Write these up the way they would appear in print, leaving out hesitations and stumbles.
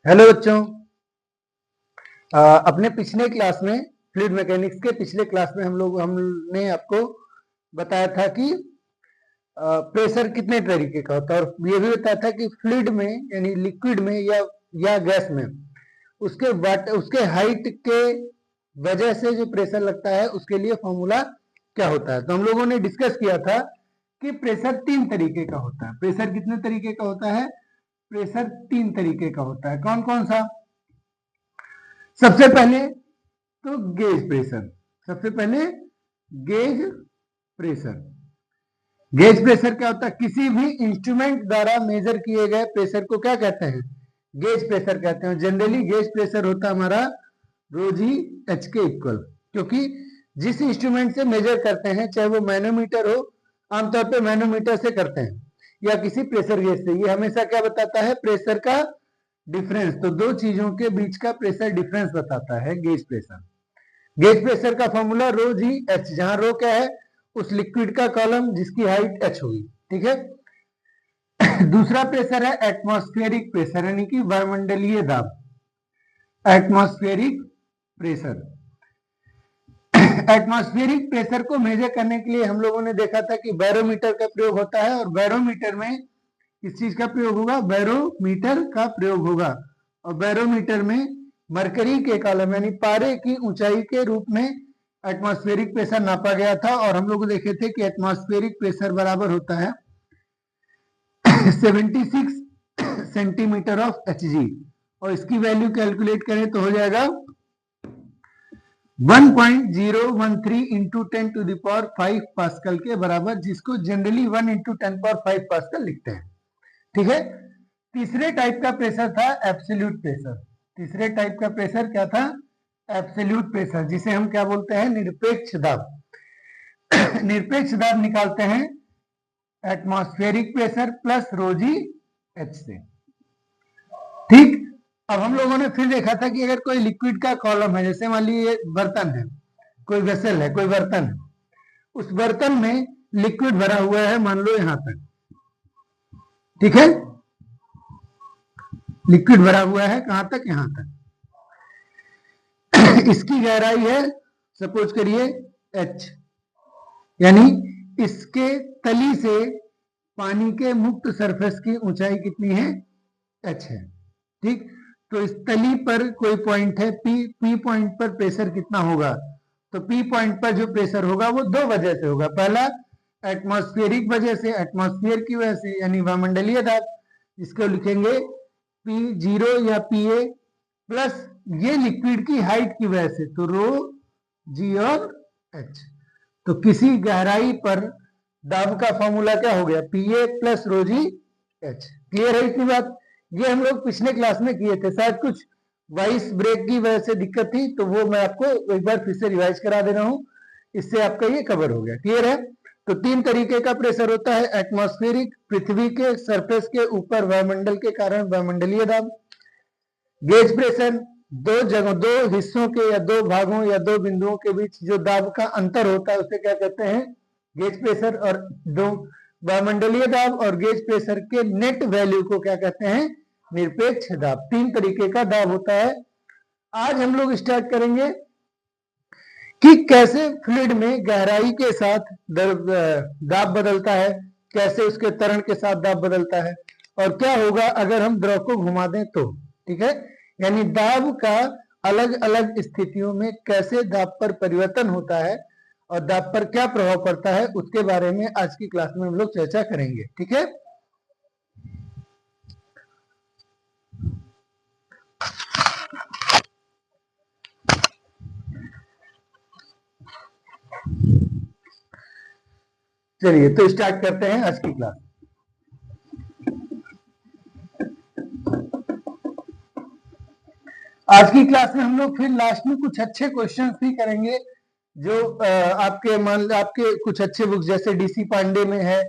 Hello बच्चों। अपने पिछले क्लास में फ्लूइड मैकेनिक्स के पिछले क्लास में हमने आपको बताया था कि प्रेशर कितने तरीके का होता है और ये भी बताया था कि फ्लूइड में यानी लिक्विड में या गैस में उसके हाइट के वजह से जो प्रेशर लगता है उसके लिए फॉर्मूला क्या होता है। तो हम लोगों ने डिस्कस किया था कि प्रेशर 3 तरीके का होता है। प्रेशर कितने तरीके का होता है? प्रेशर 3 तरीके का होता है। कौन कौन सा? सबसे पहले तो गेज प्रेशर। सबसे पहले गेज प्रेशर। गेज प्रेशर क्या होता है? किसी भी इंस्ट्रूमेंट द्वारा मेजर किए गए प्रेशर को क्या कहते हैं? गेज प्रेशर कहते हैं। जनरली गेज प्रेशर होता है हमारा रो जी एच के इक्वल, क्योंकि जिस इंस्ट्रूमेंट से मेजर करते हैं, चाहे वो मैनोमीटर हो, आमतौर पे मैनोमीटर से करते हैं, या किसी प्रेशर गेज से, ये हमेशा क्या बताता है? प्रेशर का डिफरेंस। तो दो चीजों के बीच का प्रेशर डिफरेंस बताता है गेज प्रेशर। गेज प्रेशर का फॉर्मूला रो जी एच, जहां रो क्या है? उस लिक्विड का कॉलम जिसकी हाइट एच होगी। ठीक है। दूसरा प्रेशर है एटमॉस्फेरिक प्रेशर, यानी कि वायुमंडलीय दाब। Atmospheric pressure. एटमॉस्फेरिक प्रेशर को मेजर करने के लिए हम लोगों ने देखा था कि बैरोमीटर का प्रयोग होता है, और बैरोमीटर में किस चीज का प्रयोग होगा? बैरोमीटर का प्रयोग होगा। और बैरोमीटर में मरकरी के कॉलम यानी पारे की ऊंचाई के रूप में एटमॉस्फेरिक प्रेशर नापा गया था, और हम लोग देखे थे कि एटमॉस्फेरिक प्रेशर बराबर होता है 76 सेंटीमीटर ऑफ एच जी, और इसकी वैल्यू कैलकुलेट करें तो हो जाएगा 1.013 into 10 to the power 5 pascal के बराबर, जिसको जनरली 1 इंटू 10 पावर 5 पास्कल लिखते हैं। ठीक है। तीसरे टाइप का प्रेशर था एब्सोल्यूट प्रेशर। तीसरे टाइप का प्रेशर क्या था? एब्सोल्यूट प्रेशर, जिसे हम क्या बोलते हैं? निरपेक्ष दाब। निरपेक्ष दाब निकालते हैं एटमॉस्फेरिक प्रेशर प्लस रोजी एच से। ठीक। अब हम लोगों ने फिर देखा था कि अगर कोई लिक्विड का कॉलम है, जैसे मान लीजिए बर्तन है, कोई वेसल है, कोई बर्तन है, उस बर्तन में लिक्विड भरा हुआ है, मान लो यहां तक। ठीक है। लिक्विड भरा हुआ है कहां तक? यहां तक। इसकी गहराई है सपोज करिए h, यानी इसके तली से पानी के मुक्त सरफेस की ऊंचाई कितनी है? h है। ठीक। तो इस तली पर कोई पॉइंट है P पॉइंट पर प्रेशर कितना होगा? तो P पॉइंट पर जो प्रेशर होगा वो दो वजह से होगा। पहला एटमॉस्फेरिक वजह से, एटमॉस्फेयर की वजह से, यानी वायुमंडलीय दाब, जिसको लिखेंगे P0 या PA, प्लस ये लिक्विड की हाइट की वजह से, तो रो जी और एच। तो किसी गहराई पर दाब का फॉर्मूला क्या हो गया? PA plus rho G H. Clear है इतनी बात? ये हम लोग पिछले क्लास में किए थे। शायद कुछ वॉइस ब्रेक की वजह से दिक्कत थी, तो वो मैं आपको एक बार फिर से रिवाइज करा दे रहा हूं, इससे आपका ये कवर हो गया। क्लियर है? तो 3 तरीके का प्रेशर होता है। एटमॉस्फेरिक, पृथ्वी के सरफेस के ऊपर वायुमंडल के कारण वायुमंडलीय दाब। गेज प्रेशर, दो हिस्सों के या दो भागों या दो बिंदुओं के बीच जो दाब का अंतर होता है उसे क्या कहते हैं? Gauge pressure. और दो वायुमंडलीय दाब और गेज प्रेशर के नेट वैल्यू को क्या कहते हैं? निरपेक्ष दाब। 3 तरीके का दाब होता है। आज हम लोग स्टार्ट करेंगे कि कैसे फ्लूइड में गहराई के साथ दाब बदलता है, कैसे उसके त्वरण के साथ दाब बदलता है, और क्या होगा अगर हम द्रव को घुमा दें तो। ठीक है। यानी दाब का अलग अलग स्थितियों में कैसे दाब पर परिवर्तन होता है और दाब पर क्या प्रभाव पड़ता है, उसके बारे में आज की क्लास में हम लोग चर्चा करेंगे। ठीक है। चलिए तो स्टार्ट करते हैं आज की क्लास। आज की क्लास में हम लोग फिर लास्ट में कुछ अच्छे क्वेश्चंस भी करेंगे, जो आपके कुछ अच्छे बुक्स जैसे डीसी पांडे में है,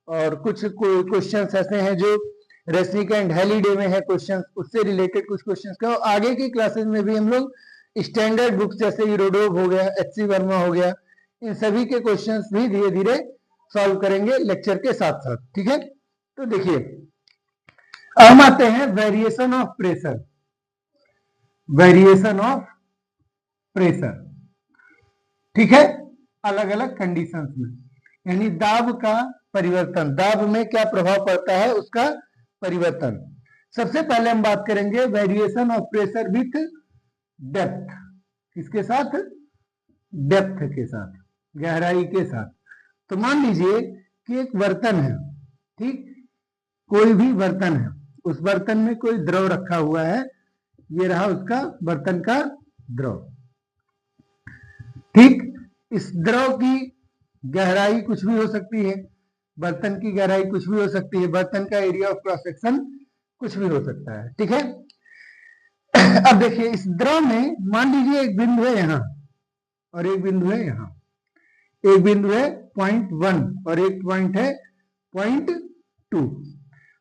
और कुछ क्वेश्चंस ऐसे हैं जो रेस्निक एंड हेलीडे में है क्वेश्चंस, उससे रिलेटेड कुछ क्वेश्चंस का। आगे की क्लासेस में भी हम लोग स्टैंडर्ड बुक्स जैसे यूरोडोव हो गया, एचसी वर्मा हो गया, इन सभी के क्वेश्चंस भी धीरे धीरे सॉल्व करेंगे लेक्चर के साथ साथ। ठीक है। तो देखिए, हम आते हैं variation of pressure. Variation of pressure, ठीक है, अलग अलग कंडीशंस में, यानी दाब का परिवर्तन, दाब में क्या प्रभाव पड़ता है उसका परिवर्तन। सबसे पहले हम बात करेंगे variation of pressure with depth, किसके साथ, डेप्थ के साथ, गहराई के साथ। तो मान लीजिए कि एक बर्तन है, ठीक, कोई भी बर्तन है, उस बर्तन में कोई द्रव रखा हुआ है, ये रहा उसका बर्तन का द्रव, ठीक। इस द्रव की गहराई कुछ भी हो सकती है, बर्तन की गहराई कुछ भी हो सकती है, बर्तन का एरिया ऑफ क्रॉस सेक्शन कुछ भी हो सकता है, ठीक है। अब देखिए इस द्रव में मान लीजिए एक बिंदु है यहां और एक बिंदु है यहां, एक बिंदु है 0.1 और एक पॉइंट है 0.2।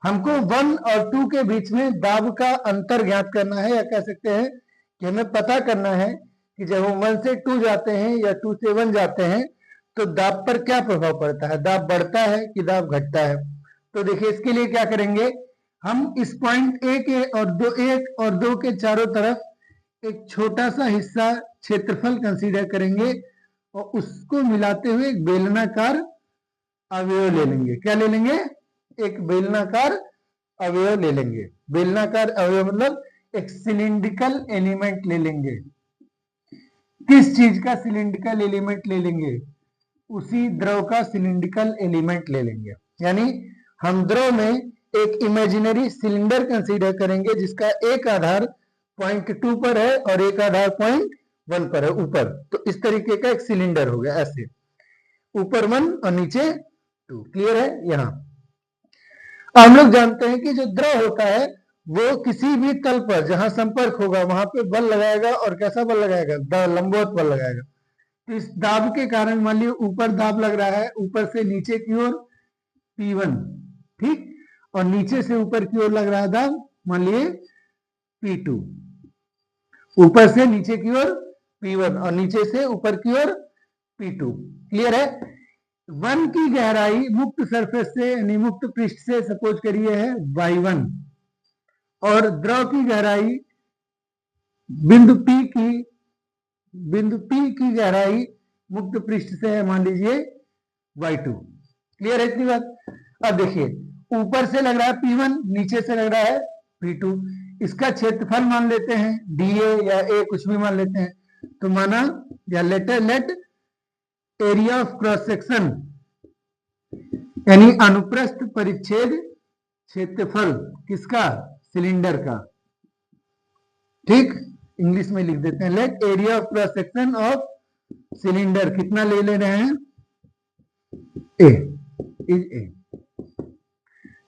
हमको 1 और 2 के बीच में दाब का अंतर ज्ञात करना है, या कह सकते हैं कि हमें पता करना है कि जब हम 1 से 2 जाते हैं या 2 से 1 जाते हैं तो दाब पर क्या प्रभाव पड़ता है, दाब बढ़ता है कि दाब घटता है। तो देखिए इसके लिए क्या करेंगे, हम इस पॉइंट एक और दो के चारों तरफ एक छोटा सा हिस्सा क्षेत्रफल कंसीडर करेंगे और उसको मिलाते हुए एक बेलनाकार अवयव ले लेंगे। क्या ले लेंगे, एक बेलनाकार अवयव ले लेंगे। बेलनाकार अवयव मतलब एक सिलिंड्रिकल एलिमेंट ले लेंगे। किस चीज का सिलिंड्रिकल एलिमेंट ले लेंगे, उसी द्रव का सिलिंड्रिकल एलिमेंट ले लेंगे। यानी हम द्रव में एक इमेजिनरी सिलेंडर कंसीडर करेंगे जिसका एक आधार 0.2 पर है और एक आधार 0.1 पर है ऊपर। तो इस तरीके का एक सिलेंडर हो गया, ऐसे ऊपर 1 और नीचे 2। क्लियर है। यहाँ हम लोग जानते हैं कि जो द्रव होता है वो किसी भी तल पर जहां संपर्क होगा वहां पे बल लगाएगा, और कैसा बल लगाएगा, लंबवत बल लगाएगा। तो इस दाब के कारण मान लीजिए ऊपर दाब लग रहा है, ऊपर से नीचे की ओर P1, ठीक, और नीचे से ऊपर की ओर लग रहा है दाब मान लिए P2, ऊपर से नीचे की ओर P1 और नीचे से ऊपर की ओर P2। क्लियर है। 1 की गहराई मुक्त सरफेस से यानी मुक्त पृष्ठ से सपोज करिए है y1, और द्रव की गहराई बिंदु P की गहराई मुक्त पृष्ठ से है मान लीजिए y2। क्लियर है इतनी बात। अब देखिए ऊपर से लग रहा है P1, नीचे से लग रहा है P2, इसका क्षेत्रफल मान लेते हैं dA या A कुछ भी मान लेते हैं। तो माना या let area of cross section यानी अनुप्रस्थ परिच्छेद क्षेत्रफल किसका, सिलेंडर का, ठीक, इंग्लिश में लिख देते हैं let area of cross section of cylinder कितना ले रहे हैं, A इज A,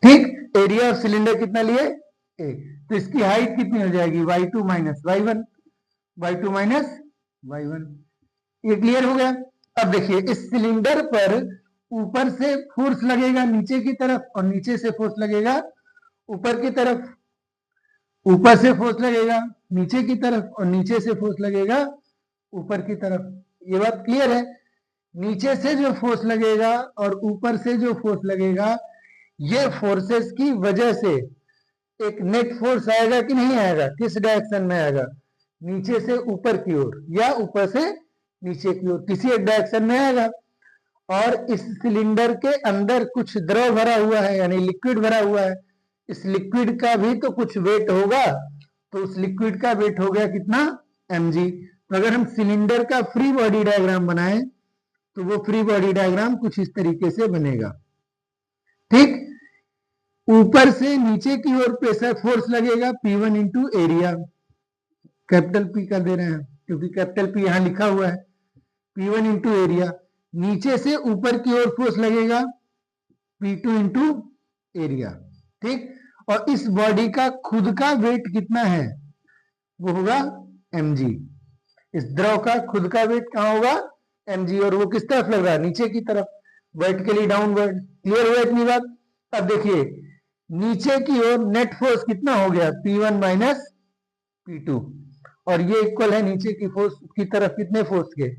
ठीक। एरिया ऑफ सिलेंडर कितना लिए A, तो इसकी हाइट कितनी हो जाएगी y2 minus y1, y2 minus y1। ये क्लियर हो गया। अब देखिए इस सिलेंडर पर ऊपर से फोर्स लगेगा नीचे की तरफ और नीचे से फोर्स लगेगा ऊपर की तरफ, ऊपर से फोर्स लगेगा नीचे की तरफ और नीचे से फोर्स लगेगा ऊपर की तरफ। ये बात क्लियर है। नीचे से जो फोर्स लगेगा और ऊपर से जो फोर्स लगेगा, ये फोर्सेस की वजह से एक नेट फोर्स आएगा कि नहीं आएगा, किस डायरेक्शन में आएगा, नीचे से ऊपर की ओर या ऊपर से नीचे की ओर, किसी एक डायरेक्शन में आएगा। और इस सिलेंडर के अंदर कुछ द्रव भरा हुआ है यानी लिक्विड भरा हुआ है, इस लिक्विड का भी तो कुछ वेट होगा, तो उस लिक्विड का वेट हो गया कितना mg। तो अगर हम सिलेंडर का फ्री बॉडी डायग्राम बनाएं तो वो फ्री बॉडी डायग्राम कुछ इस तरीके से बनेगा, ठीक। ऊपर से नीचे की ओर प्रेशर फोर्स लगेगा P1 into area, capital P कर दे रहे हैं क्योंकि कैपिटल P यहां लिखा हुआ है, P1 इंटू एरिया। नीचे से ऊपर की ओर फोर्स लगेगा P2 इंटू एरिया, ठीक। और इस बॉडी का खुद का वेट कितना है, वो होगा mg। इस द्रव का खुद का वेट कहां होगा mg, और वो किस तरफ लग रहा है, नीचे की तरफ, वर्टिकली डाउनवर्ड। क्लियर हुआ इतनी बात। अब देखिए नीचे की ओर नेट फोर्स कितना हो गया P1 माइनस P2, और ये इक्वल है नीचे की फोर्स की तरफ कितने फोर्स के,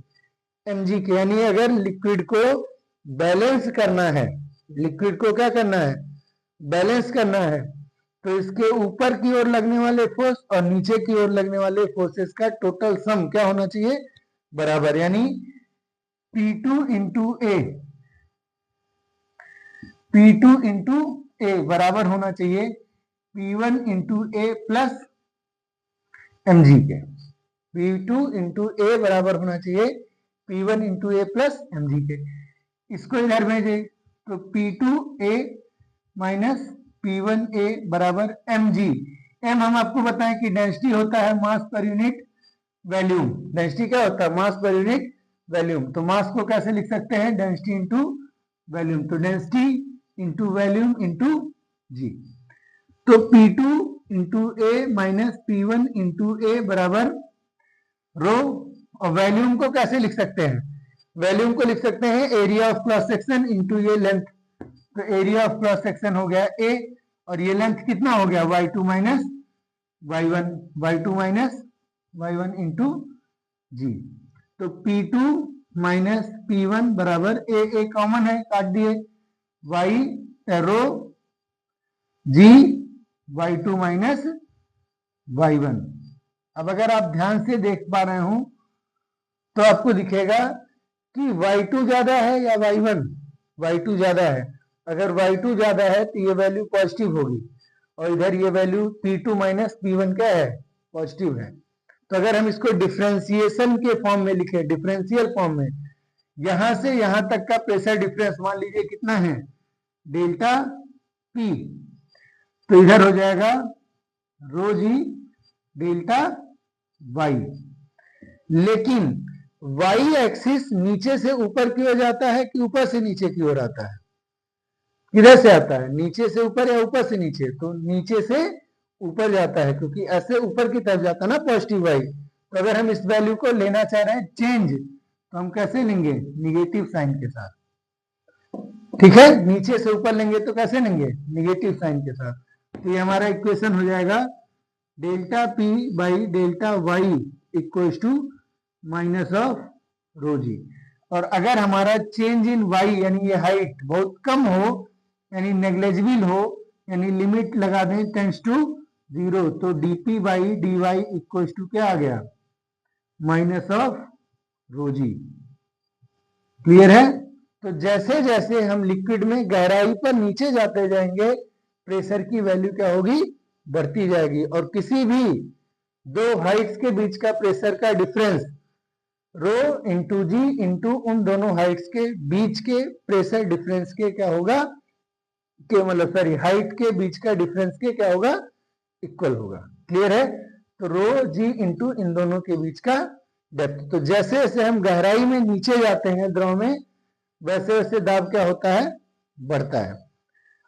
mg के। यानी अगर लिक्विड को बैलेंस करना है, लिक्विड को क्या करना है, बैलेंस करना है, तो इसके ऊपर की ओर लगने वाले फोर्स और नीचे की ओर लगने वाले फोर्सेस का टोटल सम क्या होना चाहिए, बराबर, यानी P2 into A, P2 into a बराबर होना चाहिए P1 इंटू ए प्लस mg के। P2 इंटू ए बराबर होना चाहिए P1 इंटू ए प्लस mg के। इसको इधर भेजे तो P2a माइनस P1a बराबर mg। m हम आपको बताएं कि डेंसिटी होता है मास पर यूनिट वॉल्यूम। डेंसिटी क्या होता है, मास पर यूनिट वॉल्यूम। तो मास को कैसे लिख सकते हैं, डेंसिटी इंटू वॉल्यूम। तो डेंसिटी इंटू वॉल्यूम इंटू जी। तो P2 into a minus P1 into a बराबर रो। और वॉल्यूम को कैसे लिख सकते हैं, वॉल्यूम को लिख सकते हैं area of cross section into ये लेंथ। तो एरिया ऑफ क्रॉस सेक्शन हो गया ए और ये लेंथ कितना हो गया y2 minus y1, y2 minus y1 into जी। तो P2 माइनस P1 बराबर ए कॉमन है, काट दिए, y रो जी y2 माइनस y1। अब अगर आप ध्यान से देख पा रहे हो तो आपको दिखेगा कि y2 ज्यादा है या y1, y2 ज्यादा है। अगर y2 ज्यादा है तो ये वैल्यू पॉजिटिव होगी और इधर ये वैल्यू P2 माइनस P1 क्या है, पॉजिटिव है। तो अगर हम इसको डिफरेंशिएशन के फॉर्म में लिखें, डिफरेंशियल फॉर्म में, यहां से यहां तक का प्रेशर डिफरेंस मान लीजिए कितना है, डेल्टा P। तो इधर हो जाएगा रो जी डेल्टा y। लेकिन y एक्सिस नीचे से ऊपर की ओर जाता है कि ऊपर से नीचे की ओर आता है, किधर से आता है, नीचे से ऊपर या ऊपर से नीचे। तो नीचे से ऊपर जाता है क्योंकि ऐसे ऊपर की तरफ जाता है ना पॉजिटिव y। तो अगर हम इस वैल्यू को लेना चाह रहे हैं चेंज, तो हम कैसे लेंगे, निगेटिव साइन के साथ। ठीक है, नीचे से ऊपर लेंगे तो कैसे लेंगे, निगेटिव साइन के साथ। तो ये हमारा इक्वेशन हो जाएगा delta P by delta y equals to minus of rho G. और अगर हमारा चेंज इन y यानी ये हाइट बहुत कम हो, यानी नेग्लेजिबल हो, यानी लिमिट लगा दें टेंड्स टू 0, तो dp by dy equals to क्या आ गया, minus of rho g. Clear है। तो जैसे जैसे हम लिक्विड में गहराई पर नीचे जाते जाएंगे प्रेशर की वैल्यू क्या होगी, बढ़ती जाएगी। और किसी भी दो हाइट्स के बीच का प्रेशर का डिफरेंस रो इंटू जी इंटू उन दोनों हाइट्स के बीच के प्रेशर डिफरेंस के क्या होगा, के मतलब सॉरी हाइट के बीच का डिफरेंस के क्या होगा, इक्वल होगा। क्लियर है। तो रो जी इंटू इन दोनों के बीच का डेप्थ। तो जैसे जैसे हम गहराई में नीचे जाते हैं द्रव में, वैसे वैसे दाब क्या होता है, बढ़ता है।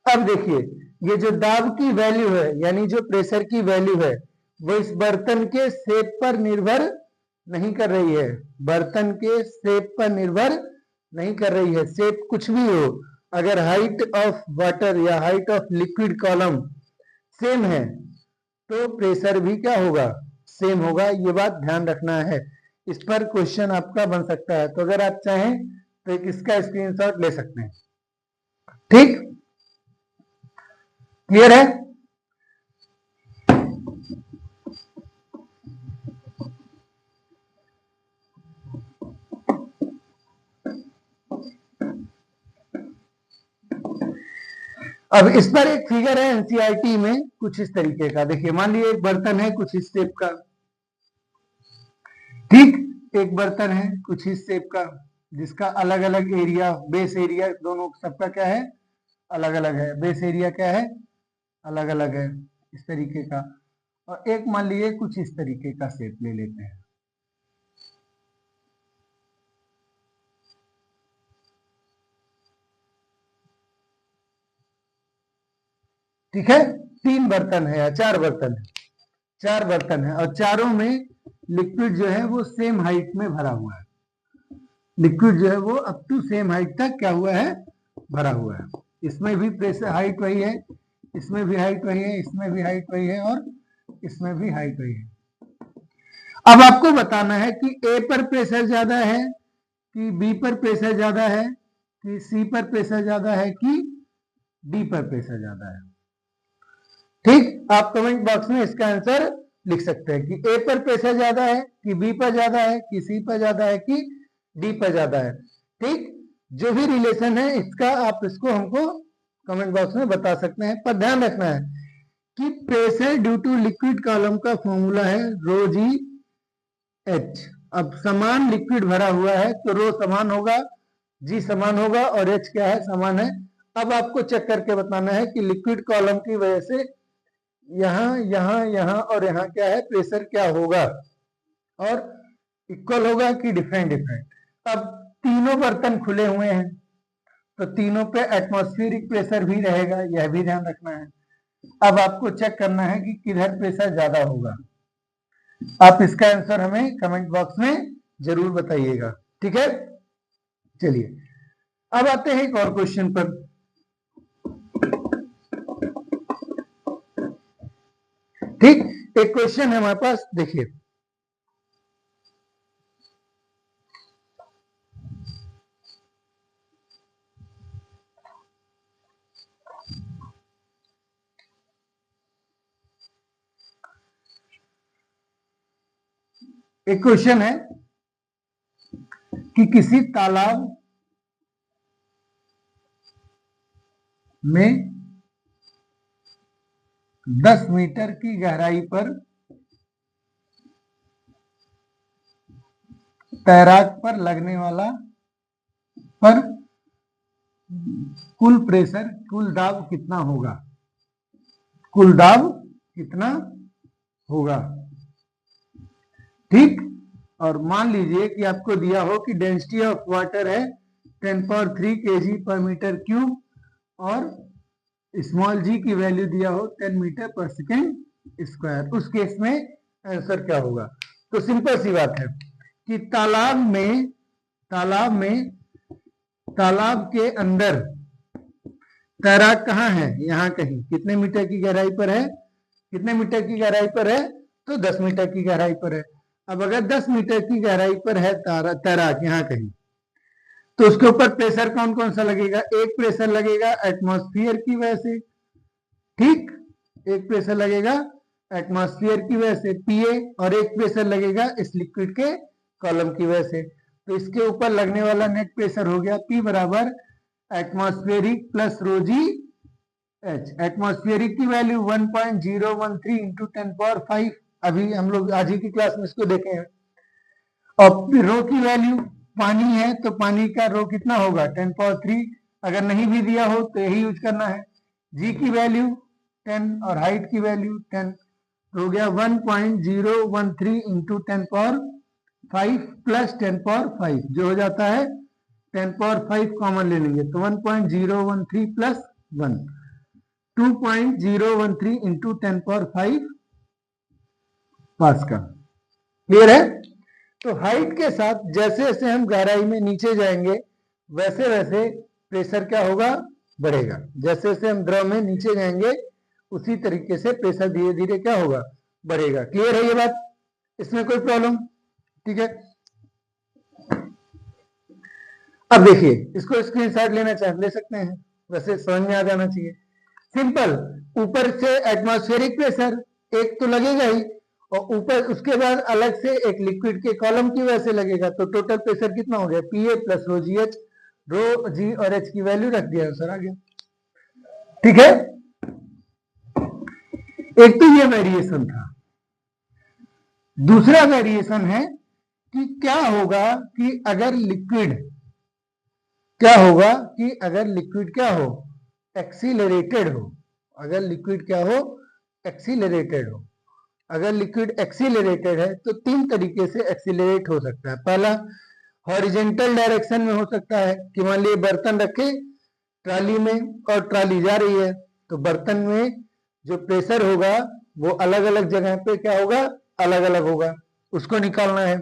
अब देखिए ये जो दाब की वैल्यू है यानी जो प्रेशर की वैल्यू है वो इस बर्तन के शेप पर निर्भर नहीं कर रही है, बर्तन के शेप पर निर्भर नहीं कर रही है। शेप कुछ भी हो, अगर हाइट ऑफ वाटर या height of liquid column same है तो प्रेशर भी क्या होगा, सेम होगा। ये बात ध्यान रखना है। इस पर क्वेश्चन आपका बन सकता है, तो अगर आप चाहें तो एक इसका स्क्रीनशॉट ले सकते हैं। ठीक, क्लियर है। अब इस पर एक फिगर है एनसीईआरटी में कुछ इस तरीके का। देखिए मान लीजिए एक बर्तन है कुछ इस शेप का, ठीक, एक बर्तन है कुछ इस शेप का जिसका अलग अलग एरिया, बेस एरिया दोनों सबका क्या है, अलग अलग है। बेस एरिया क्या है, अलग अलग है, इस तरीके का। और एक मान लीजिए कुछ इस तरीके का शेप ले लेते हैं। ठीक है, तीन बर्तन है या चार बर्तन है, चार बर्तन है और चारों में लिक्विड जो है वो सेम हाइट में भरा हुआ है। लिक्विड जो है वो अप टू सेम हाइट तक क्या हुआ है, भरा हुआ है। इसमें भी प्रेशर हाइट वही है, इसमें भी हाइट वही है, इसमें भी हाइट वही है और इसमें भी हाइट वही है। अब आपको बताना है कि ए पर प्रेशर ज्यादा है कि बी पर प्रेशर ज्यादा है कि सी पर प्रेशर ज्यादा है कि डी पर प्रेशर ज्यादा है। ठीक, आप कमेंट बॉक्स में इसका आंसर लिख सकते हैं कि ए पर प्रेशर ज्यादा है कि बी पर ज्यादा है कि सी पर ज्यादा है कि डी पर ज्यादा है। ठीक, जो भी रिलेशन है इसका आप इसको हमको कमेंट बॉक्स में बता सकते हैं। पर ध्यान रखना है कि pressure due to liquid column का फॉर्मूला है रो जी एच। अब समान लिक्विड भरा हुआ है तो रो समान होगा, जी समान होगा और एच क्या है, समान है। अब आपको चेक करके बताना है कि लिक्विड कॉलम की वजह से यहाँ यहाँ यहाँ और यहाँ क्या है, प्रेशर क्या होगा और इक्वल होगा कि डिफरेंट डिफरेंट। अब तीनों बर्तन खुले हुए हैं तो तीनों पे एटमॉस्फेरिक प्रेशर भी रहेगा, यह भी ध्यान रखना है। अब आपको चेक करना है कि किधर प्रेशर ज्यादा होगा। आप इसका आंसर हमें कमेंट बॉक्स में जरूर बताइएगा। ठीक है, चलिए अब आते हैं एक और क्वेश्चन पर। ठीक, एक क्वेश्चन है हमारे पास, देखिए एक क्वेश्चन है कि किसी तालाब में 10 मीटर की गहराई पर तैराक पर लगने वाला पर कुल प्रेशर, कुल दाब कितना होगा, कुल दाब कितना होगा। ठीक, और मान लीजिए कि आपको दिया हो कि डेंसिटी ऑफ वाटर है 10³ kg पर मीटर क्यूब और स्मॉल जी की वैल्यू दिया हो 10 मीटर पर सेकेंड स्क्वायर। उस केस में आंसर क्या होगा। तो सिंपल सी बात है कि तालाब के अंदर तैराक कहाँ है, यहाँ कहीं कितने मीटर की गहराई पर है, कितने मीटर की गहराई पर है, तो 10 मीटर की गहराई पर है। अब अगर 10 मीटर की गहराई पर है तैराक यहाँ कहीं, तो उसके ऊपर प्रेशर कौन कौन सा लगेगा। एक प्रेशर लगेगा एटमॉस्फेयर की वजह से, ठीक, एक प्रेशर लगेगा एटमॉस्फेयर की वजह से पीए, और एक प्रेशर लगेगा इस लिक्विड के कॉलम की वजह से। तो इसके ऊपर लगने वाला नेट प्रेशर हो गया P बराबर atmospheric plus rho G H. Atmospheric की वैल्यू 1.013 इंटू 10⁵, अभी हम लोग आज ही की क्लास में इसको देखे हैं। और रो की वैल्यू, पानी है तो पानी का रो कितना होगा 10⁵, अगर नहीं भी दिया हो तो यही यूज करना है। जी की वैल्यू 10 और हाइट की वैल्यू 10, हो गया 1.013 इंटू 10⁵ प्लस 10⁵, जो हो जाता है 10⁵ कॉमन ले लेंगे तो 1.013 प्लस 1, 2.013 इंटू 10⁵ पास्कल। क्लियर है। तो हाइट के साथ जैसे जैसे हम गहराई में नीचे जाएंगे वैसे वैसे प्रेशर क्या होगा, बढ़ेगा। जैसे जैसे हम द्रव में नीचे जाएंगे उसी तरीके से प्रेशर धीरे धीरे क्या होगा, बढ़ेगा। क्लियर है ये बात, इसमें कोई प्रॉब्लम। ठीक है, अब देखिए इसको स्क्रीनशॉट लेना चाहे ले सकते हैं, वैसे समझ में आ जाना चाहिए। सिंपल, ऊपर से एटमॉस्फेरिक प्रेशर एक तो लगेगा ही, और ऊपर उसके बाद अलग से एक लिक्विड के कॉलम की वजह से लगेगा, तो टोटल प्रेशर कितना हो गया पीए प्लस रो जी एच। रो जी और एच की वैल्यू रख दिया, आंसर आ गया। ठीक है, एक तो ये वेरिएशन था। दूसरा वेरिएशन है कि क्या होगा कि अगर लिक्विड क्या होगा कि अगर लिक्विड क्या हो, एक्सीलरेटेड हो। अगर लिक्विड क्या हो, एक्सीलरेटेड हो। अगर लिक्विड एक्सीलरेटेड है तो तीन तरीके से एक्सीलरेट हो सकता है। पहला हॉरिजेंटल डायरेक्शन में हो सकता है कि मान लीजिए बर्तन रखे ट्राली में और ट्राली जा रही है, तो बर्तन में जो प्रेशर होगा वो अलग अलग जगह पे क्या होगा, अलग अलग होगा, उसको निकालना है।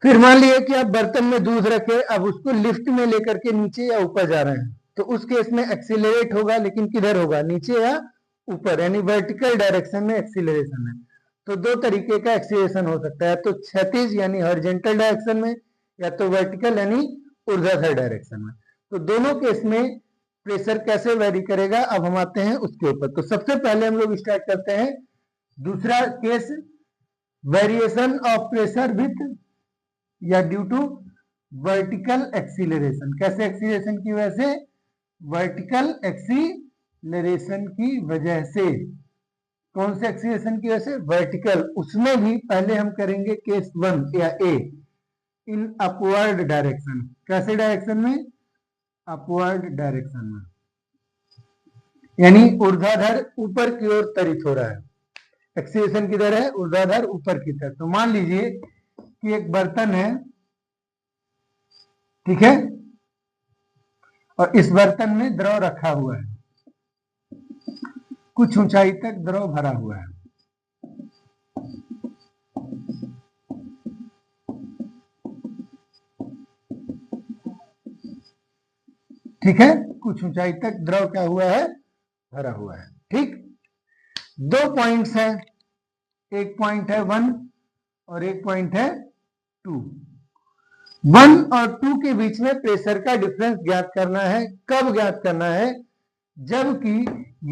फिर मान लीजिए कि आप बर्तन में दूध रखे, अब उसको लिफ्ट में लेकर के नीचे या ऊपर जा रहे हैं, तो उस केस में एक्सीलरेट होगा, लेकिन किधर होगा, नीचे या ऊपर, यानी वर्टिकल डायरेक्शन में एक्सीलरेशन है। तो दो तरीके का एक्सीलरेशन हो सकता है, तो क्षैतिज यानी हॉरिजॉन्टल डायरेक्शन में, या तो वर्टिकल यानी ऊर्ध्वाधर डायरेक्शन में। तो दोनों केस में प्रेशर कैसे वेरी करेगा, अब हम आते हैं उसके ऊपर। तो सबसे पहले हम लोग स्टार्ट करते हैं दूसरा case, variation of pressure with या ड्यू टू वर्टिकल एक्सीलरेशन। कैसे एक्सीलरेशन की वजह से, वर्टिकल एक्सीलरेशन की वजह से। कौन से एक्सीलरेशन की वजह से, वर्टिकल। उसमें भी पहले हम करेंगे केस 1 या ए, इन अपवर्ड डायरेक्शन। कैसे डायरेक्शन में, अपवर्ड डायरेक्शन में, यानी ऊर्ध्वाधर ऊपर की ओर त्वरित हो रहा है। एक्सीलरेशन किधर है, ऊर्ध्वाधर ऊपर की तरफ। तो मान लीजिए कि एक बर्तन है, ठीक है, और इस बर्तन में द्रव रखा हुआ है, कुछ ऊंचाई तक द्रव भरा हुआ है। ठीक है, कुछ ऊंचाई तक द्रव क्या हुआ है, भरा हुआ है। ठीक, दो पॉइंट्स हैं, एक पॉइंट है 1 और एक पॉइंट है 2। 1 और 2 के बीच में प्रेशर का डिफरेंस ज्ञात करना है। कब ज्ञात करना है, जबकि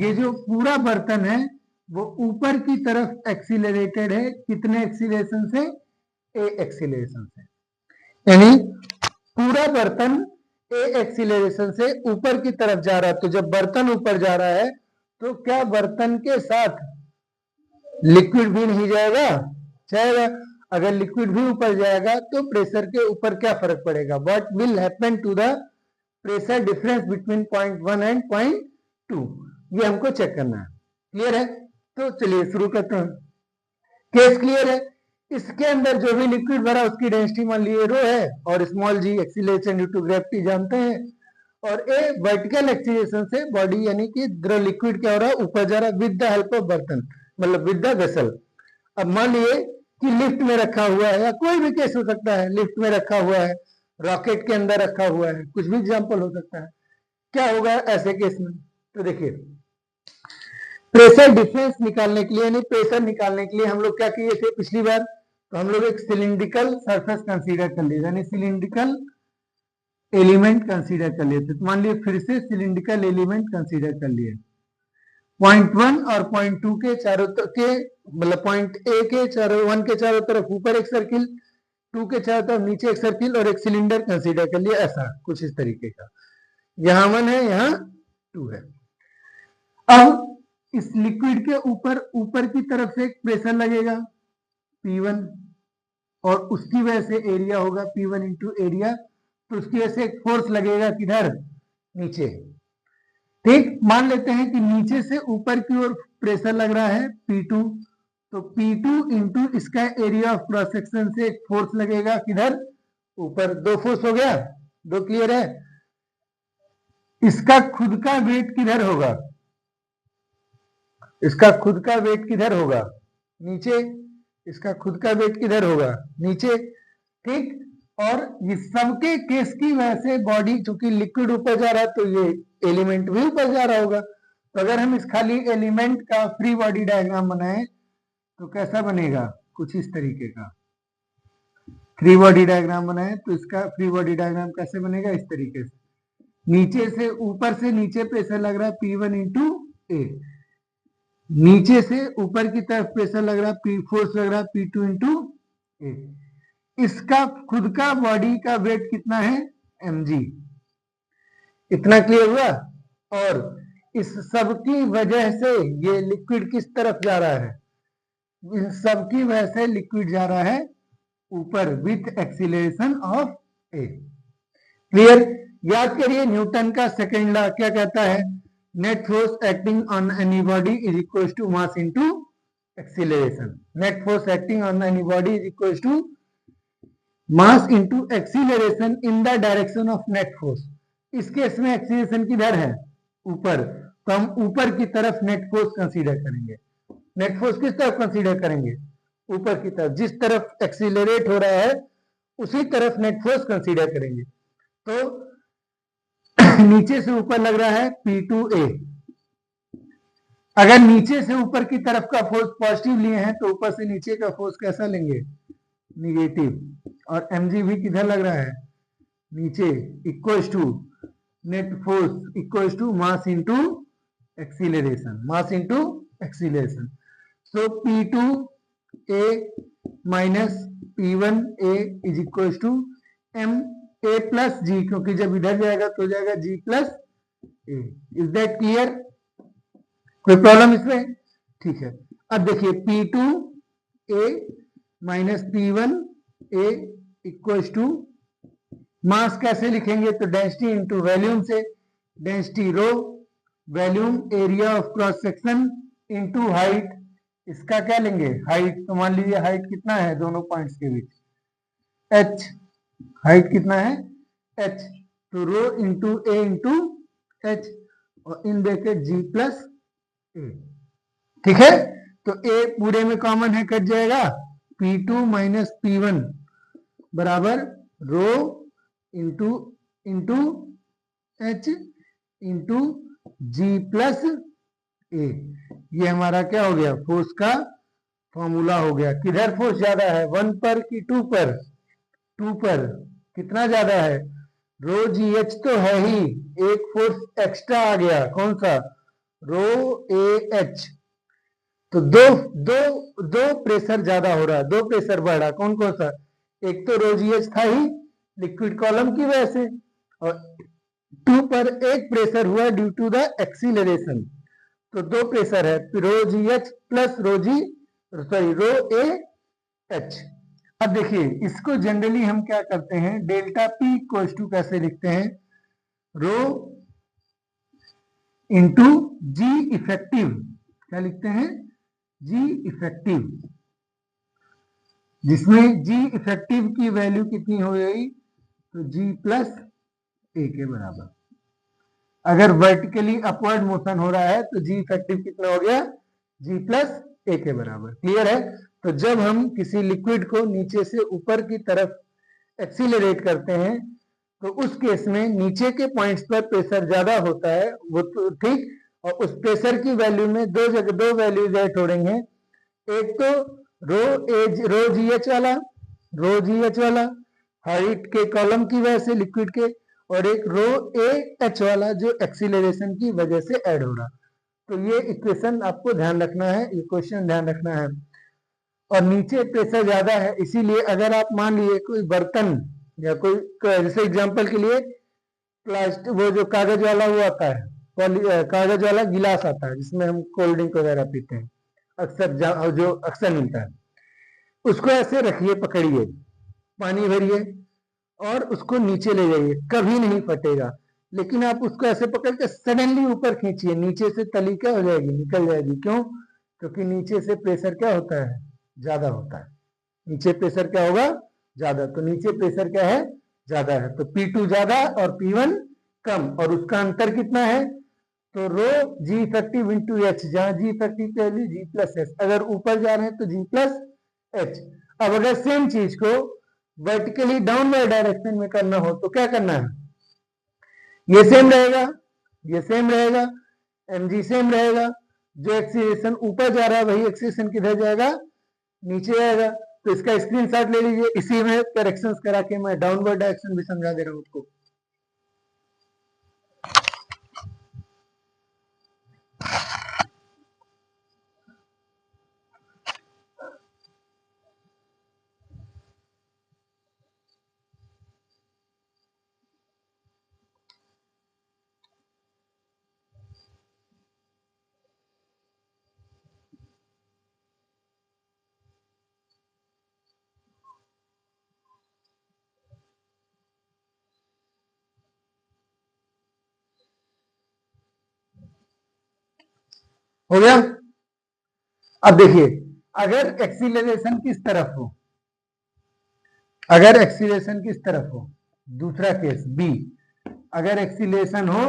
ये जो पूरा बर्तन है वो ऊपर की तरफ एक्सीलरेटेड है। कितने एक्सीलरेशन से, ए एक्सीलरेशन से, यानी पूरा बर्तन ए एक्सीलरेशन से ऊपर की तरफ जा रहा है। तो जब बर्तन ऊपर जा रहा है तो क्या बर्तन के साथ लिक्विड भी नहीं जाएगा, जाएगा। अगर लिक्विड भी ऊपर जाएगा तो प्रेशर के ऊपर क्या फर्क पड़ेगा, what will happen to the pressure difference between point 1 and point 2, ये हमको चेक करना है। क्लियर है, तो चलिए शुरू करते हैं। केस क्लियर है, इसके अंदर जो भी लिक्विड भरा उसकी डेंसिटी मान लीजिए रो है, और small g acceleration due to gravity जानते हैं, और ए वर्टिकल एक्सीलरेशन से बॉडी यानी कि द्रव लिक्विड क्या हो रहा है, ऊपर जा रहा है विद द हेल्प ऑफ बर्तन, मतलब विद द वेसल। अब मान लिए कि लिफ्ट में रखा हुआ है, या कोई भी केस हो सकता है, लिफ्ट में रखा हुआ है, रॉकेट के अंदर रखा हुआ है, कुछ भी एग्जाम्पल हो सकता है। क्या होगा ऐसे केस में, तो देखिए प्रेशर डिफरेंस निकालने के लिए, यानी प्रेशर निकालने के लिए हम लोग क्या किए थे पिछली बार, तो हम लोग एक सिलिंड्रिकल सरफेस कंसीडर कर लिए, यानी सिलिंड्रिकल एलिमेंट कंसीडर कर लिए थे। तो मान लीजिए फिर से सिलिंड्रिकल एलिमेंट कंसीडर कर लिए। पॉइंट 1 और पॉइंट 2 के चारों के, मतलब पॉइंट ए के चारों, 1 के चारों तरफ ऊपर एक सर्किल, 2 के चारों तरफ नीचे एक सर्किल, और एक सिलेंडर कंसीडर कर लिया, ऐसा कुछ इस तरीके का। यहाँ 1 है, यहाँ 2 है। अब इस लिक्विड के ऊपर की तरफ से एक प्रेशर लगेगा P1, और उसकी वजह से एरिया होगा P1 इंटू एरिया, तो उसकी वजह से एक फोर्स लगेगा किधर, नीचे। ठीक, मान लेते हैं कि नीचे से ऊपर की ओर प्रेशर लग रहा है P2, तो P2 इंटू इसका एरिया ऑफ क्रॉस सेक्शन से एक फोर्स लगेगा किधर, ऊपर। दो फोर्स हो गया, दो क्लियर है। इसका खुद का वेट किधर होगा, इसका खुद का वेट किधर होगा, नीचे। इसका खुद का वेट किधर होगा, नीचे। ठीक, और ये सबके केस की वजह से बॉडी, चूंकि लिक्विड ऊपर जा रहा है तो ये एलिमेंट भी ऊपर जा रहा होगा। तो अगर हम इस खाली एलिमेंट का फ्री बॉडी डायग्राम बनाएं तो कैसा बनेगा, कुछ इस तरीके का। फ्री बॉडी डायग्राम बनाएं तो इसका फ्री बॉडी डायग्राम कैसे बनेगा, इस तरीके से। नीचे से ऊपर से नीचे प्रेशर लग रहा है P1 इंटू ए, नीचे से ऊपर की तरफ प्रेशर लग रहा है, फोर्स लग रहा है P2 इंटू ए। इसका खुद का बॉडी का वेट कितना है, mg। इतना क्लियर हुआ। और इस सब की वजह से ये लिक्विड किस तरफ जा रहा है, इन सब की वजह से लिक्विड जा रहा है ऊपर with acceleration of a. Clear, याद करिए न्यूटन का सेकेंड लॉ क्या कहता है, net force acting on any body is equal to mass into acceleration. Net force acting on any body is equal to mass into acceleration in the direction of net force. इस case में acceleration किधर है, ऊपर, तो हम ऊपर की तरफ नेट फोर्स कंसीडर करेंगे। नेट फोर्स किस तरफ कंसीडर करेंगे, ऊपर की तरफ। जिस तरफ एक्सीलरेट हो रहा है उसी तरफ नेट फोर्स कंसीडर करेंगे। तो नीचे से ऊपर लग रहा है P2A। अगर नीचे से ऊपर की तरफ का फोर्स पॉजिटिव लिए हैं तो ऊपर से नीचे का फोर्स कैसा लेंगे, निगेटिव। और mg भी किधर लग रहा है, नीचे, equal to net force equals to mass into acceleration, mass into acceleration. So P2 A minus P1 A is equals to M A plus G, क्योंकि जब इधर जाएगा तो जाएगा G plus A. Is that clear? कोई problem इसमें? ठीक है. अब देखिए P2 A minus P1 A equals to mass कैसे लिखेंगे? तो डेंसिटी इंटू वॉल्यूम से, density rho, volume area of cross section into height. इसका क्या लेंगे? हाइट. तो मान लीजिए हाइट कितना है दोनों पॉइंट्स के बीच? h. हाइट कितना है? h. तो रो इंटू ए इंटू एच और इन ब्रैकेट g प्लस ए. ठीक है. तो a पूरे में कॉमन है, कट जाएगा. P2 माइनस P1 बराबर rho into into H into जी प्लस ए. ये हमारा क्या हो गया? फोर्स का फॉर्मूला हो गया. किधर फोर्स ज्यादा है, 1 पर कि 2 पर? 2 पर. कितना ज्यादा है? रो जी एच तो है ही, एक फोर्स एक्स्ट्रा आ गया. कौन सा? रो ए एच. तो दो दो दो प्रेशर ज्यादा हो रहा, दो प्रेशर बढ़ रहा. कौन कौन सा? एक तो रो जी एच था ही लिक्विड कॉलम की वजह से, और 2 पर एक प्रेशर हुआ ड्यू टू द एक्सीलरेशन. तो दो प्रेशर है, rho G H plus rho G sorry rho A H. अब देखिए इसको जनरली हम क्या करते हैं, डेल्टा पी इक्वल्स टू कैसे लिखते हैं? रो इंटू जी इफेक्टिव. क्या लिखते हैं? जी इफेक्टिव, जिसमें जी इफेक्टिव की वैल्यू कितनी हो गई? तो जी प्लस ए के बराबर. अगर वर्टिकली अपवर्ड मोशन हो रहा है तो जी इफेक्टिव कितना हो गया? जी प्लस ए के बराबर. क्लियर है? तो जब हम किसी लिक्विड को नीचे से ऊपर की तरफ एक्सीलरेट करते हैं तो उस केस में नीचे के पॉइंट्स पर प्रेशर ज्यादा होता है, वो तो ठीक. और उस प्रेशर की वैल्यू में दो जगह दो वैल्यूज ऐड छोड़ेंगे. एक तो रो जी एच वाला, रो जी एच वाला हाइट के कॉलम की वजह से लिक्विड के, और एक रो ए एच वाला जो एक्सीलरेशन की वजह से ऐड हो रहा. तो ये इक्वेशन आपको ध्यान रखना है, ये क्वेश्चन ध्यान रखना है. और नीचे प्रेशर ज्यादा है, इसीलिए अगर आप मान लिए कोई बर्तन या कोई, जैसे एग्जांपल के लिए प्लास्टिक, वो जो कागज वाला वो आता है, कागज वाला गिलास आता है जिसमें हम कोल्ड ड्रिंक वगैरह पीते हैं अक्सर, जो अक्सर मिलता है, उसको ऐसे रखिए, पकड़िए, पानी भरिए और उसको नीचे ले जाइए, कभी नहीं फटेगा. लेकिन आप उसको ऐसे पकड़ के सडनली ऊपर खींचिए, नीचे से तली क्या हो जाएगी? निकल जाएगी. क्यों? क्योंकि नीचे से प्रेशर क्या होता है? ज्यादा होता है. नीचे प्रेशर क्या होगा? ज्यादा. तो नीचे प्रेशर क्या है? ज्यादा है. तो P2 ज्यादा और P1 कम, और उसका अंतर कितना है? तो rho G effective into H, जहां जी इफेक्टिव की वैल्यू जी प्लस एच. अगर ऊपर जा रहे हैं तो जी प्लस एच. अब अगर सेम चीज को वर्टिकली डाउनवर्ड डायरेक्शन में करना हो तो क्या करना है? ये सेम रहेगा, ये सेम रहेगा, mg सेम रहेगा. जो एक्सीलरेशन ऊपर जा रहा है वही एक्सीलरेशन किधर जाएगा? नीचे जाएगा. तो इसका स्क्रीनशॉट ले लीजिए. इसी में करेक्शंस करा के मैं डाउनवर्ड डायरेक्शन भी समझा दे रहा हूं उसको. हो गया? अब देखिए, अगर एक्सीलरेशन किस तरफ हो, अगर एक्सीलरेशन किस तरफ हो, दूसरा केस बी, अगर एक्सीलरेशन हो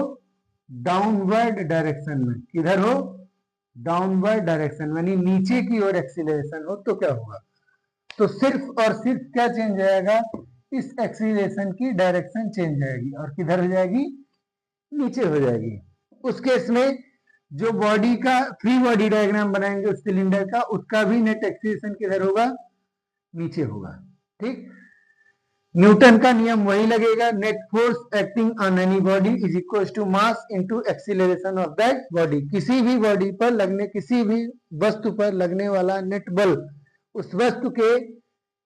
डाउनवर्ड डायरेक्शन में, किधर हो? डाउनवर्ड डायरेक्शन यानी नीचे की ओर एक्सीलरेशन हो, तो क्या होगा? तो सिर्फ और सिर्फ क्या चेंज आएगा? इस एक्सीलरेशन की डायरेक्शन चेंज आएगी, और किधर हो जाएगी? नीचे हो जाएगी. उस केस में जो बॉडी का फ्री बॉडी डायग्राम बनाएंगे उस सिलेंडर का, उसका भी नेट एक्सीलरेशन किधर होगा? नीचे होगा. ठीक. न्यूटन का नियम वही लगेगा, net force acting on any body is equal to mass into acceleration of that body. किसी भी बॉडी पर लगने, किसी भी वस्तु पर लगने वाला नेट बल उस वस्तु के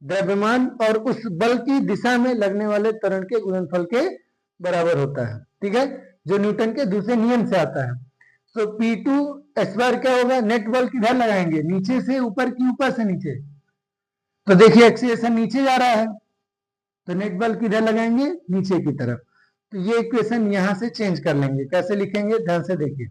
द्रव्यमान और उस बल की दिशा में लगने वाले त्वरण के गुणनफल के बराबर होता है। ठीक है, जो न्यूटन के दूसरे नियम से आता है। तो P2 S बार क्या होगा, नेट बल किधर लगाएंगे, नीचे से ऊपर की ऊपर से नीचे। तो देखिए एक्सीलरेशन नीचे जा रहा है, तो नेट बल किधर लगाएंगे, नीचे की तरफ। तो ये इक्वेशन यहां से चेंज कर लेंगे। कैसे लिखेंगे, ध्यान से देखिए।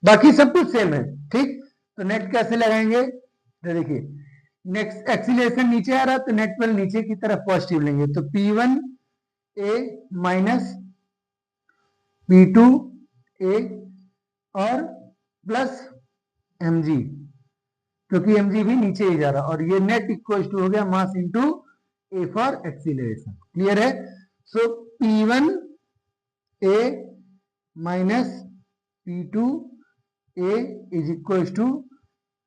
बाकी सब कुछ सेम है, ठीक। तो नेट कैसे लगाएंगे, तो देखिए नेक्स्ट एक्सीलरेशन नीचे आ रहा है, तो नेट बल नीचे की तरफ पॉजिटिव लेंगे। तो P1 A minus P2 A और प्लस mg, क्योंकि mg भी नीचे ही जा रहा, और ये नेट इक्वल टू हो गया mass into a for acceleration. Clear है। So P1 A minus P2 A is equal to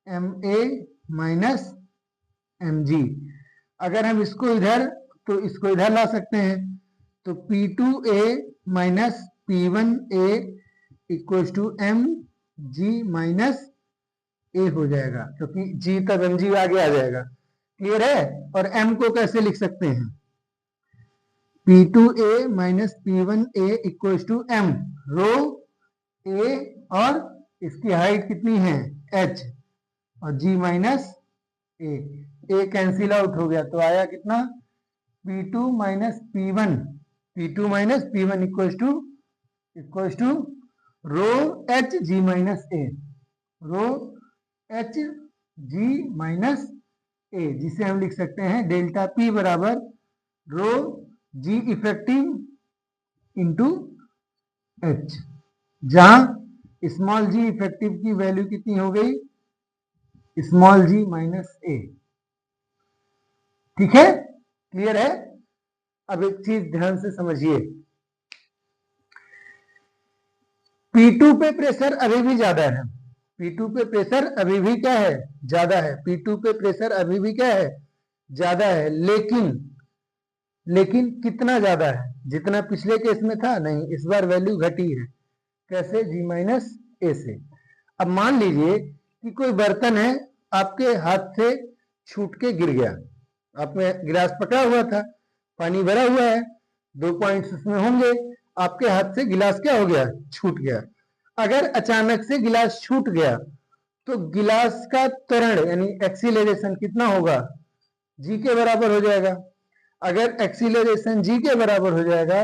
ma minus mg। अगर हम इसको इधर, तो इसको इधर ला सकते हैं। तो P2A minus P1A equal to mg minus A हो जाएगा, क्योंकि G तक mg आगे आ जाएगा। क्लियर है। और m को कैसे लिख सकते हैं, P2A minus P1A equal to m, rho A और इसकी हाइट कितनी है h, और G minus A cancel out हो गया, तो आया कितना P2 minus P1, P2 minus P1 equal to rho h G minus A, rho H G minus A, जिसे हम लिख सकते हैं डेल्टा पी बराबर rho G effective into H, जहां स्मॉल जी इफेक्टिव की वैल्यू कितनी हो गई, स्मॉल जी माइनस ए। ठीक है, क्लियर है। अब एक चीज ध्यान से समझिए, P2 पे प्रेशर अभी भी ज्यादा है, P2 पे प्रेशर अभी भी क्या है, ज्यादा है। P2 पे प्रेशर अभी भी क्या है, ज्यादा है। लेकिन कितना ज्यादा है, जितना पिछले केस में था, नहीं, इस बार वैल्यू घटी है। कैसे, G माइनस ए से। अब मान लीजिए कि कोई बर्तन है, आपके हाथ से छूट के गिर गया, आपने गिलास पकड़ा हुआ था, पानी भरा हुआ है, 2 पॉइंट्स उसमें होंगे, आपके हाथ से गिलास क्या हो गया, छूट गया। अगर अचानक से गिलास छूट गया, तो गिलास का त्वरण यानी एक्सीलरेशन कितना होगा, जी के बराबर हो जाएगा। अगर एक्सीलरेशन जी के बराबर हो जाएगा,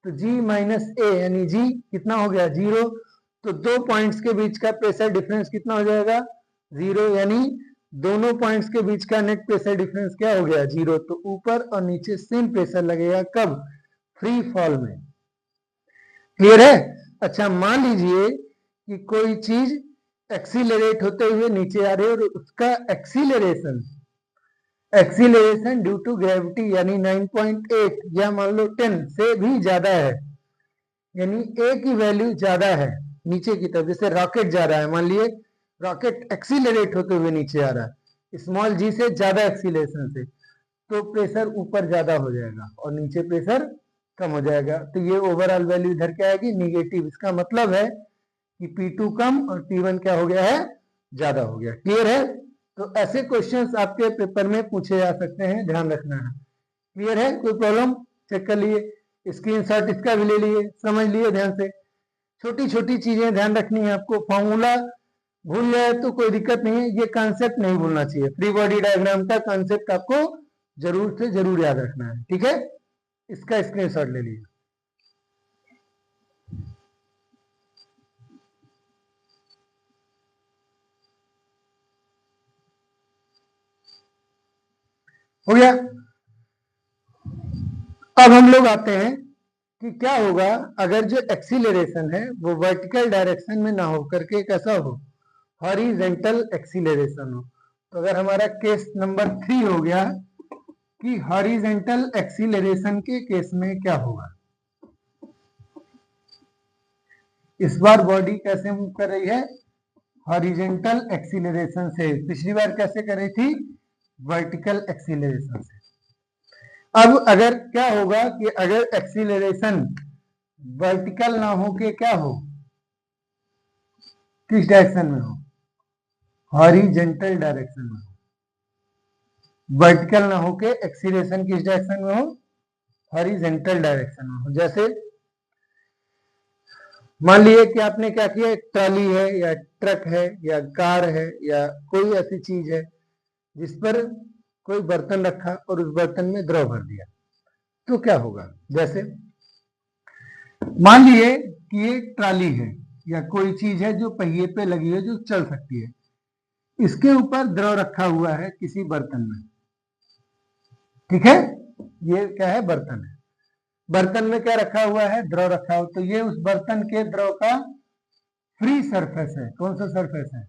तो जी माइनस ए यानी जी कितना हो गया, 0। तो 2 पॉइंट्स के बीच का प्रेशर डिफरेंस कितना हो जाएगा, 0, यानी दोनों पॉइंट्स के बीच का नेट प्रेशर डिफरेंस क्या हो गया, 0। तो ऊपर और नीचे सेम प्रेशर लगेगा, कब, फ्री फॉल में। क्लियर है। अच्छा, मान लीजिए कि कोई चीज एक्सीलरेट होते हुए नीचे आ रही है, और उसका एक्सीलरेशन ड्यू टू ग्रेविटी यानी 9.8 या मान लो 10 से भी ज्यादा है, यानी ए की वैल्यू ज्यादा है नीचे की तरफ। जैसे रॉकेट जा रहा है, मान लिए रॉकेट एक्सीलरेट होते हुए नीचे आ रहा है स्मॉल जी से ज्यादा एक्सीलरेशन से, तो प्रेशर ऊपर ज्यादा हो जाएगा और नीचे प्रेशर कम हो जाएगा। तो ये ओवरऑल वैल्यू इधर क्या आएगी, निगेटिव। इसका मतलब है कि P2 कम और P1 क्या हो गया है, ज्यादा हो गया। क्लियर है। तो ऐसे क्वेश्चंस आपके पेपर में पूछे जा सकते हैं, ध्यान रखना है। क्लियर है, कोई प्रॉब्लम, चेक कर लिए, स्क्रीनशॉट इसका भी ले लिए, समझ लिए ध्यान से। छोटी छोटी चीजें ध्यान रखनी है आपको, फॉर्मूला भूल जाए तो कोई दिक्कत नहीं है, ये कॉन्सेप्ट नहीं भूलना चाहिए। फ्री बॉडी डायग्राम का कॉन्सेप्ट आपको जरूर से जरूर याद रखना है। ठीक है, इसका स्क्रीनशॉट ले लीजिए। हो गया। अब हम लोग आते हैं कि क्या होगा अगर जो एक्सीलरेशन है वो वर्टिकल डायरेक्शन में ना हो करके कैसा हो, हॉरिजेंटल एक्सीलरेशन हो। तो अगर हमारा केस नंबर 3 हो गया कि हॉरिजेंटल एक्सीलरेशन के केस में क्या होगा, इस बार बॉडी कैसे मूव कर रही है, हॉरिजेंटल एक्सीलरेशन से। पिछली बार कैसे करी थी? वर्टिकल एक्सीलरेशन से। अब अगर क्या होगा कि अगर एक्सीलरेशन वर्टिकल ना हो के क्या हो, किस डायरेक्शन में हो? हॉरिजेंटल डायरेक्शन में हो। वर्टिकल ना हो के एक्सीलरेशन किस डायरेक्शन में हो? हॉरिजेंटल डायरेक्शन में हो। जैसे मान लीजिए कि आपने क्या किया, एक ट्रॉली है या ट्रक है या कार है या कोई ऐसी चीज है जिस पर कोई बर्तन रखा और उस बर्तन में द्रव भर दिया, तो क्या होगा? जैसे मान लीजिए कि ये ट्रॉली है या कोई चीज है जो पहिए पे लगी है जो चल सकती है, इसके ऊपर द्रव रखा हुआ है किसी बर्तन में, ठीक है? ये क्या है? बर्तन है। बर्तन में क्या रखा हुआ है? द्रव रखा हुआ। तो ये उस बर्तन के द्रव का फ्री सरफेस है। कौन सा सरफेस है?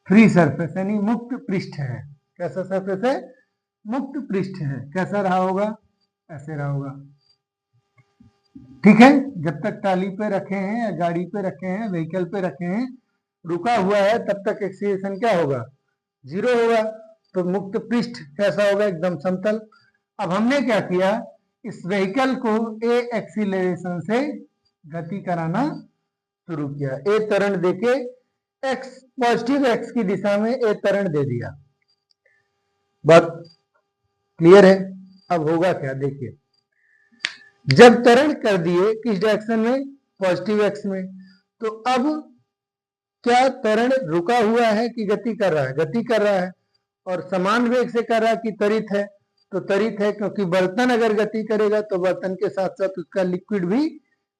फ्री सरफेस, यानी मुक्त पृष्ठ है। कैसा सरफेस है? मुक्त पृष्ठ है। कैसा रहा होगा? ऐसे रहा होगा, ठीक है? जब तक टाली पे रखे हैं या गाड़ी पे रखे हैं, व्हीकल पे रखे हैं, रुका हुआ है, तब तक एक्सीलरेशन क्या होगा? जीरो होगा। तो मुक्त पृष्ठ कैसा होगा? एकदम समतल। अब हमने क्या किया, इस व्हीकल को ए एक्सीलरेशन से गति कराना शुरू किया। ए त्वरण देके एक्स, पॉजिटिव एक्स की दिशा में ए त्वरण दे दिया। बात क्लियर है? अब होगा क्या, देखिए। जब त्वरण कर दिए किस डायरेक्शन में? पॉजिटिव एक्स में, तो अब क्या त्वरण रुका हुआ है कि गति कर रहा है? गति कर रहा है। और समान वेग से कर रहा है कि त्वरित है? तो त्वरित है, क्योंकि बर्तन अगर गति करेगा तो बर्तन के साथ साथ उसका लिक्विड भी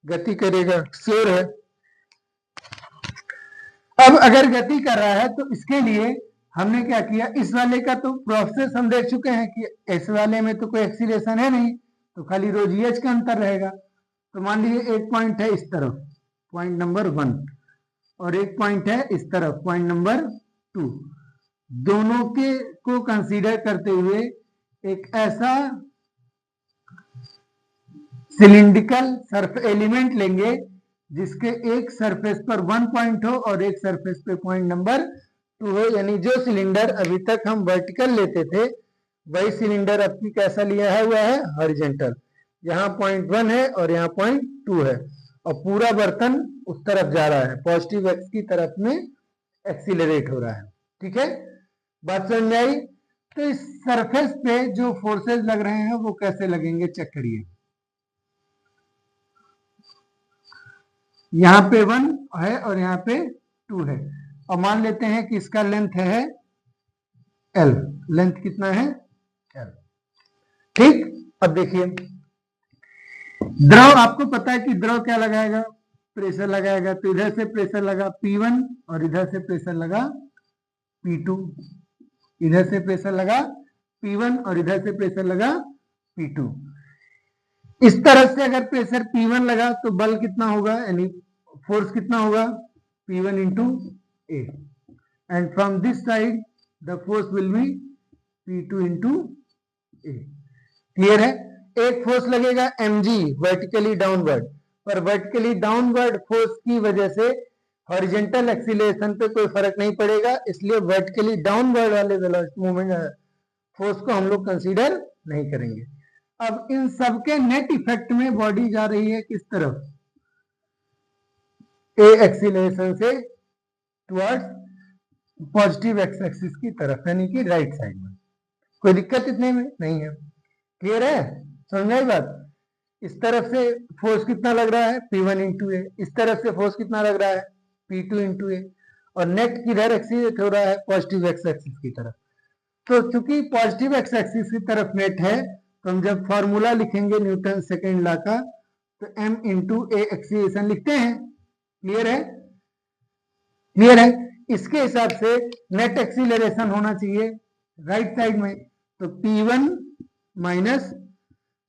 गति करेगा। श्योर है? अब अगर गति कर रहा है तो इसके लिए हमने क्या किया, इस वाले का तो प्रोसेस हम देख चुके हैं कि इस वाले में तो कोई एक्सीलरेशन है नहीं, तो खाली रो जी एच का अंतर रहेगा। तो मान लीजिए एक पॉइंट है इस तरफ, पॉइंट नंबर 1, और एक पॉइंट है इस तरफ, पॉइंट नंबर 2। दोनों के को कंसीडर करते हुए एक ऐसा सिलिंड्रिकल सरफेस एलिमेंट लेंगे जिसके एक सरफेस पर 1 पॉइंट हो और एक सरफेस पे पॉइंट नंबर 2 हो। यानी जो सिलेंडर अभी तक हम वर्टिकल लेते थे, वही सिलेंडर अब की कैसा लिया है हुआ है? हॉरिजेंटल। यहाँ पॉइंट 1 है और यहाँ पॉइंट 2 है, और पूरा बर्तन उस तरफ जा रहा है, पॉजिटिव एक्स की तरफ में एक्सीलरेट हो रहा है, ठीक है? बात समझ में आई? तो इस सरफेस पे जो फोर्सेस लग रहे हैं वो कैसे लगेंगे, चेक करिए। यहाँ पे 1 है और यहाँ पे 2 है, और मान लेते हैं कि इसका लेंथ है L। लेंथ कितना है? L, ठीक? अब देखिए, द्रव, आपको पता है कि द्रव क्या लगाएगा? प्रेशर लगाएगा। तो इधर से प्रेशर लगा P1 और इधर से प्रेशर लगा P2। इधर से प्रेशर लगा P1 और इधर से प्रेशर लगा P2। इस तरफ से अगर प्रेशर P1 लगा तो बल कितना होगा, यानी फोर्स कितना होगा? P1 into A, and from this side the force will be P2 into A। Clear है? एक फोर्स लगेगा mg वर्टिकली डाउनवर्ड, पर वर्टिकली डाउनवर्ड फोर्स की वजह से हॉरिजेंटल एक्सीलरेशन पे कोई फर्क नहीं पड़ेगा, इसलिए वर्टिकली डाउनवर्ड वाले मूवमेंट फोर्स को हम लोग कंसीडर नहीं करेंगे। अब इन सबके नेट इफेक्ट में बॉडी जा रही है किस तरफ? ए एक्सीलरेशन से टुवर्ड्स पॉजिटिव एक्स एक्सिस की तरफ, यानी कि राइट साइड में। कोई दिक्कत इतने में नहीं है। क्लियर है? समझ में आई बात? इस तरफ से फोर्स कितना लग रहा है? P1 इंटू ए। इस तरफ से फोर्स कितना लग रहा है? P2 इंटू ए। और नेट किधर एक्सीलरेट हो रहा है? पॉजिटिव एक्स एक्सिस की तरफ। तो चूंकि पॉजिटिव एक्स एक्सिस की तरफ नेट है, तो हम जब फॉर्मूला लिखेंगे न्यूटन सेकेंड लॉ का, तो m इंटू ए एक्सीलरेशन लिखते हैं। क्लियर है? क्लियर है? इसके हिसाब से नेट एक्सीलरेशन होना चाहिए राइट साइड में, तो P1 minus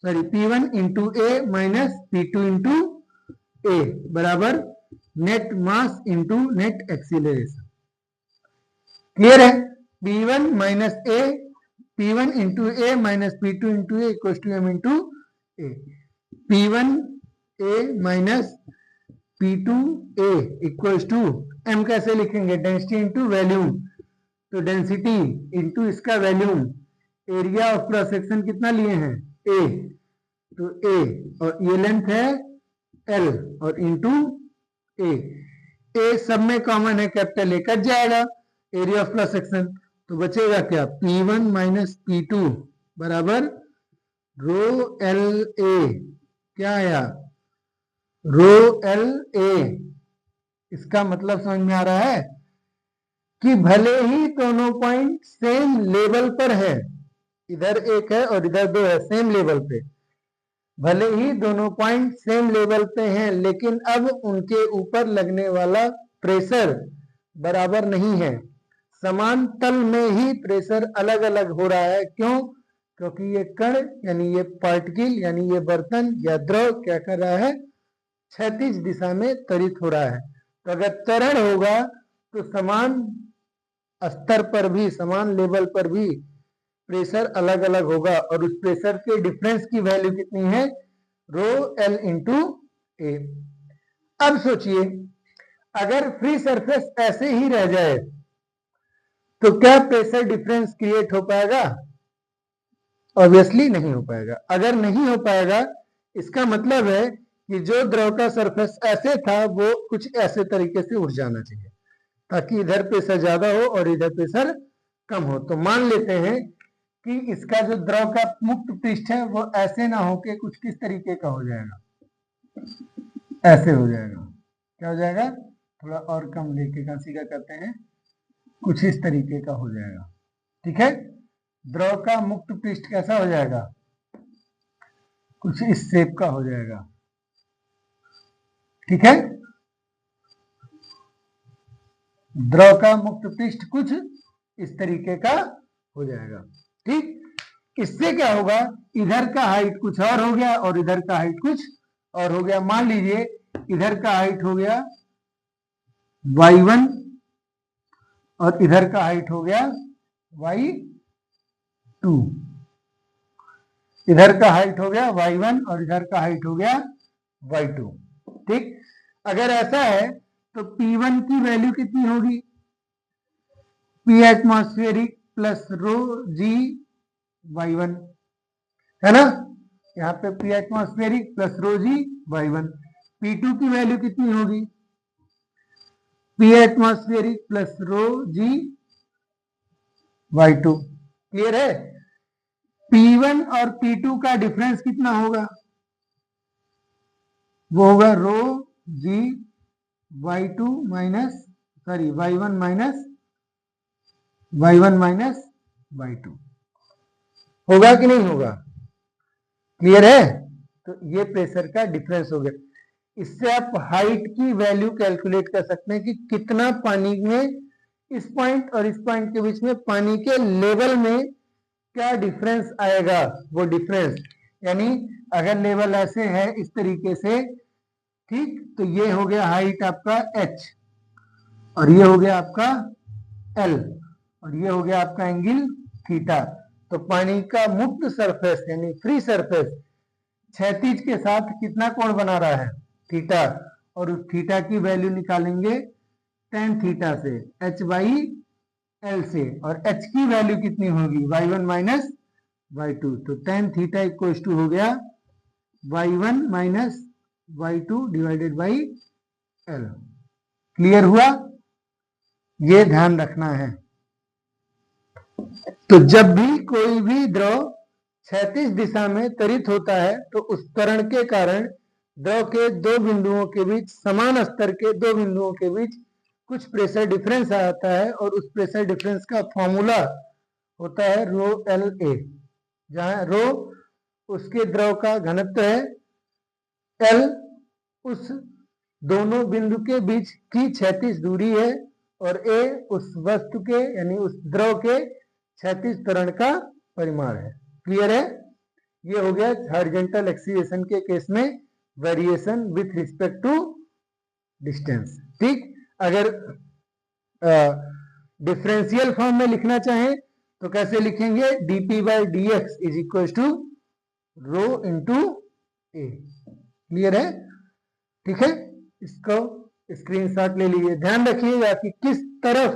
P1 into a minus P2 into a बराबर net mass into net acceleration. Clear है? P1 minus a, P1 into a minus P2 into a equal to m into a. P1 a minus P2A equals to m कैसे लिखेंगे, density into volume, तो density into इसका volume, area of cross section कितना लिए हैं A, तो A और ये लेंथ है L और इंटू A सब में कॉमन है, कैपिटल A कट जाएगा, एरिया ऑफ क्रॉस सेक्शन, तो बचेगा क्या P1 माइनस P2 बराबर रो एल ए, क्या आया रो एल ए। इसका मतलब समझ में आ रहा है कि भले ही दोनों पॉइंट सेम लेवल पर है, इधर एक है और इधर दो है सेम लेवल पे, भले ही दोनों पॉइंट सेम लेवल पे हैं, लेकिन अब उनके ऊपर लगने वाला प्रेशर बराबर नहीं है, समान तल में ही प्रेशर अलग अलग हो रहा है। क्यों? क्योंकि ये कण यानी ये पार्टिकल यानी ये बर्तन या द्रव क्या कर रहा है, क्षैतिज दिशा में त्वरित हो रहा है। तो अगर त्वरण होगा तो समान स्तर पर भी, समान लेवल पर भी प्रेशर अलग अलग होगा, और उस प्रेशर के डिफरेंस की वैल्यू कितनी है, रो एल इंटू ए। अब सोचिए अगर फ्री सरफेस ऐसे ही रह जाए तो क्या प्रेशर डिफरेंस क्रिएट हो पाएगा? ऑब्वियसली नहीं हो पाएगा। अगर नहीं हो पाएगा इसका मतलब है कि जो द्रव का सरफेस ऐसे था वो कुछ ऐसे तरीके से उठ जाना चाहिए ताकि इधर प्रेशर ज्यादा हो और इधर प्रेशर कम हो। तो मान लेते हैं कि इसका जो द्रव का मुक्त पृष्ठ है वो ऐसे ना होके कुछ किस तरीके का हो जाएगा, ऐसे हो जाएगा। क्या हो जाएगा? थोड़ा और कम लेके का सीधा करते हैं, कुछ इस तरीके का हो जाएगा। ठीक है, द्रव का मुक्त पृष्ठ कैसा हो जाएगा, कुछ इस शेप का हो जाएगा। ठीक है, द्रव का मुक्त पृष्ठ कुछ इस तरीके का हो जाएगा। ठीक, इससे क्या होगा, इधर का हाइट कुछ और हो गया और इधर का हाइट कुछ और हो गया। मान लीजिए इधर का हाइट हो गया y1 और इधर का हाइट हो गया y2, इधर का हाइट हो गया y1 और इधर का हाइट हो गया y2। ठीक, अगर ऐसा है तो P1 की वैल्यू कितनी होगी, P एटमॉस्फेरिक प्लस रो जी y1, है ना, यहाँ पे P एटमॉस्फेरिक प्लस रो जी y1। P2 की वैल्यू कितनी होगी, P एटमॉस्फेरिक प्लस रो जी y2। क्लियर है? P1 और P2 का डिफरेंस कितना होगा, वो होगा रो जी y2 minus sorry y1 minus y2। होगा कि नहीं होगा? क्लियर है? तो ये प्रेशर का डिफरेंस हो गया। इससे आप हाइट की वैल्यू कैलकुलेट कर सकते हैं कि कितना पानी में इस पॉइंट और इस पॉइंट के बीच में पानी के लेवल में क्या डिफरेंस आएगा। वो डिफरेंस यानी अगर लेवल ऐसे है इस तरीके से, ठीक, तो ये हो गया हाइट आपका h और ये हो गया आपका l और ये हो गया आपका एंगल थीटा। तो पानी का मुक्त सरफेस यानी फ्री सरफेस क्षैतिज के साथ कितना कोण बना रहा है, थीटा, और उस थीटा की वैल्यू निकालेंगे tan थीटा से, h बाई l से, और h की वैल्यू कितनी होगी y1 माइनस y2। तो tan थीटा इक्वल्स टू हो गया y1 minus y2 divided by l। Clear हुआ? ये ध्यान रखना है। तो जब भी कोई भी द्रव क्षैतिज दिशा में त्वरित होता है तो उस त्वरण के कारण द्रव के दो बिंदुओं के बीच, समान स्तर के दो बिंदुओं के बीच कुछ प्रेशर डिफरेंस आता है और उस प्रेशर डिफरेंस का फॉर्मूला होता है रो एल ए, जहां रो उसके द्रव का घनत्व है, एल उस दोनों बिंदु के बीच की क्षैतिज दूरी है और ए उस वस्तु के यानी उस द्रव के क्षैतिज त्वरण का परिमाण है। क्लियर है? ये हो गया हॉरिजॉन्टल एक्सीलरेशन के केस में variation with respect to distance. ठीक, अगर डिफरेंशियल फॉर्म में लिखना चाहें तो कैसे लिखेंगे, dp by d x is equal to rho into a. Clear है? ठीक है, इसको स्क्रीनशॉट ले लीजिए। ध्यान रखिएगा कि किस तरफ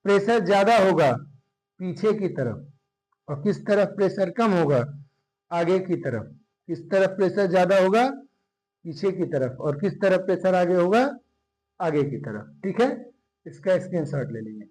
प्रेशर ज्यादा होगा, पीछे की तरफ, और किस तरफ प्रेशर कम होगा, आगे की तरफ। किस तरफ प्रेशर ज्यादा होगा, पीछे की तरफ, और किस तरफ प्रेशर आगे होगा, आगे की तरफ। ठीक है, इसका स्क्रीनशॉट ले लीजिए।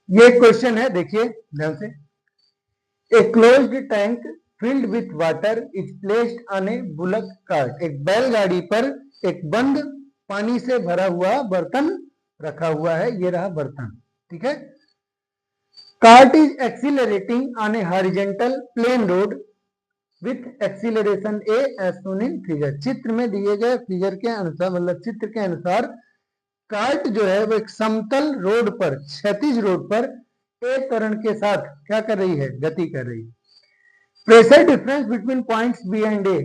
ये क्वेश्चन है, देखिए ध्यान से। A closed tank filled with water is placed on A bullock cart. एक बैलगाड़ी पर एक बंद पानी से भरा हुआ बर्तन रखा हुआ है। ये रहा बर्तन, ठीक है। Cart is accelerating on a horizontal plane road with acceleration a as shown in figure. चित्र में दिए गए फिगर के अनुसार, मतलब चित्र के अनुसार, कार्ट जो है वो एक समतल रोड पर, क्षैतिज रोड पर ए त्वरण के साथ क्या कर रही है, गति कर रही है। Pressure difference between points B and A,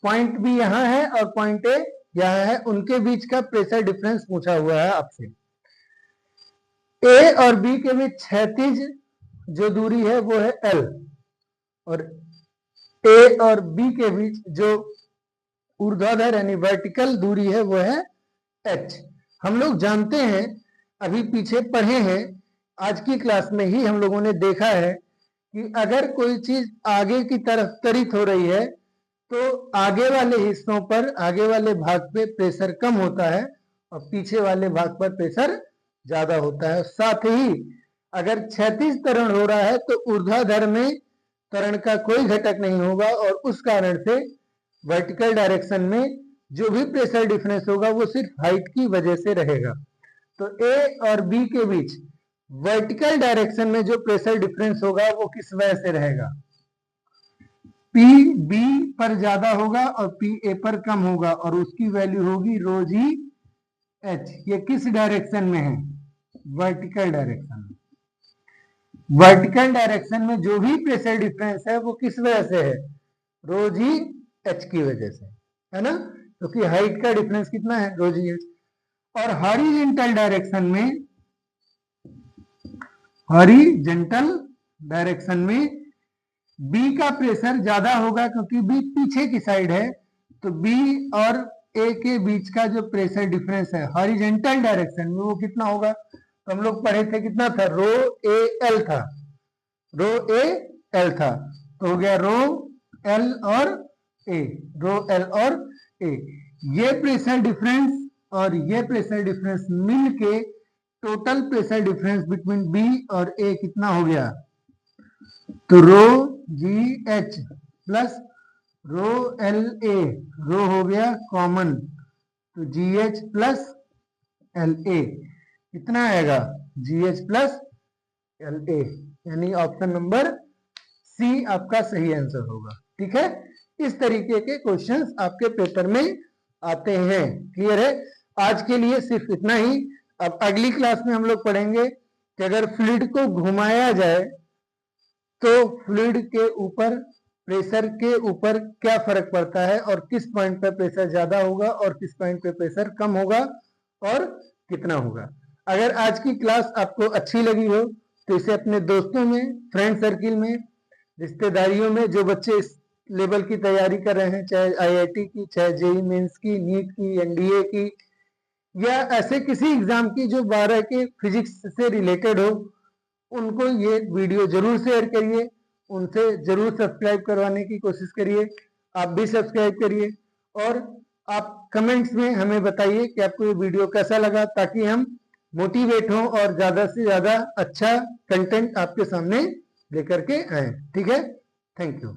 point B यहाँ है और पॉइंट ए यहाँ है, उनके बीच का प्रेशर डिफरेंस पूछा हुआ है आपसे। ए और बी के बीच क्षैतिज जो दूरी है वो है L, और ए और बी के बीच जो ऊर्ध्वाधर यानी वर्टिकल दूरी है वो है H। हम लोग जानते हैं, अभी पीछे पढ़े हैं, आज की क्लास में ही हम लोगों ने देखा है कि अगर कोई चीज आगे की तरफ त्वरित हो रही है तो आगे वाले हिस्सों पर, आगे वाले भाग पे प्रेशर कम होता है और पीछे वाले भाग पर प्रेशर ज्यादा होता है। साथ ही अगर क्षैतिज त्वरण हो रहा है तो ऊर्ध्वाधर में त्वरण का कोई घटक नहीं होगा, और उस कारण से वर्टिकल डायरेक्शन में जो भी प्रेशर डिफरेंस होगा वो सिर्फ हाइट की वजह से रहेगा। तो ए और बी के बीच वर्टिकल डायरेक्शन में जो प्रेशर डिफरेंस होगा वो किस वजह से रहेगा, पी बी पर ज्यादा होगा और पी ए पर कम होगा, और उसकी वैल्यू होगी रो जी एच। ये किस डायरेक्शन में है, वर्टिकल डायरेक्शन में। वर्टिकल डायरेक्शन में जो भी प्रेशर डिफरेंस है वो किस वजह से है, रो जी एच की वजह से, है ना, क्योंकि तो हाइट का डिफरेंस कितना है, रो जी एच। और हॉरिजॉन्टल डायरेक्शन में, हॉरिजॉन्टल डायरेक्शन में बी का प्रेशर ज्यादा होगा क्योंकि बी पीछे की साइड है, तो बी और ए के बीच का जो प्रेशर डिफरेंस है हॉरिजॉन्टल डायरेक्शन में वो कितना होगा, तो हम लोग पढ़े थे कितना था, रो ए एल था, रो ए एल था, तो हो गया रो एल और ए, रो एल और ए। ये प्रेशर डिफरेंस और ये प्रेशर डिफरेंस मिल के total pressure difference between B और ए कितना हो गया, तो rho G H plus rho L A, rho हो गया कॉमन, तो G H plus L A कितना आएगा, G H plus L A, यानी ऑप्शन नंबर सी आपका सही आंसर होगा। ठीक है, इस तरीके के क्वेश्चंस आपके पेपर में आते हैं। क्लियर है, आज के लिए सिर्फ इतना ही। अब अगली क्लास में हम लोग पढ़ेंगे कि अगर फ्लूइड को घुमाया जाए तो फ्लूइड के ऊपर, प्रेशर के ऊपर क्या फर्क पड़ता है, और किस पॉइंट पर प्रेशर ज्यादा होगा और किस पॉइंट पर प्रेशर कम होगा और कितना होगा। अगर आज की क्लास आपको अच्छी लगी हो तो इसे अपने दोस्तों में, फ्रेंड सर्किल में, रिश्तेदारियों में, जो बच्चे इस लेवल की तैयारी कर रहे हैं, चाहे आईआईटी की, चाहे जेईई मेंस की, नीट की, एनडीए की, या ऐसे किसी एग्जाम की जो 12 के फिजिक्स से रिलेटेड हो, उनको ये वीडियो जरूर शेयर करिए, उनसे जरूर सब्सक्राइब करवाने की कोशिश करिए। आप भी सब्सक्राइब करिए और आप कमेंट्स में हमें बताइए कि आपको ये वीडियो कैसा लगा, ताकि हम मोटिवेट हों और ज्यादा से ज्यादा अच्छा कंटेंट आपके सामने लेकर के आए। ठीक है, थैंक यू।